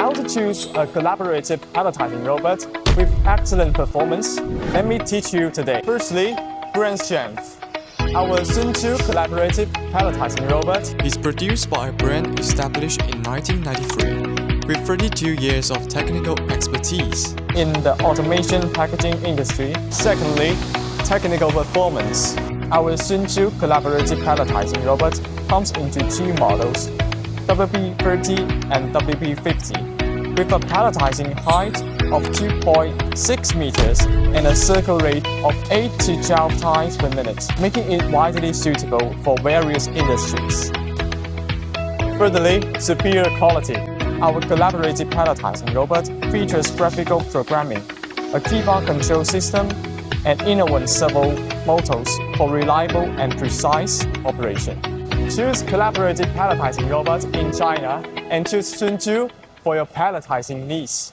How to choose a collaborative palletizing robot with excellent performance? Let me teach you today. Firstly, brand strength. Our Sunju collaborative palletizing robot is produced by a brand established in 1993 with 32 years of technical expertise in the automation packaging industry. Secondly, technical performance. Our Sunju collaborative palletizing robot comes into two models, WB30 and WB50, with a palletizing height of 2.6 meters and a circle rate of 8 to 12 times per minute, making it widely suitable for various industries. Thirdly, superior quality. Our collaborative palletizing robot features graphical programming, a keyboard control system, and InnoOne servo motors for reliable and precise operation. Choose collaborative palletizing robots in China and choose Sunju for your palletizing needs.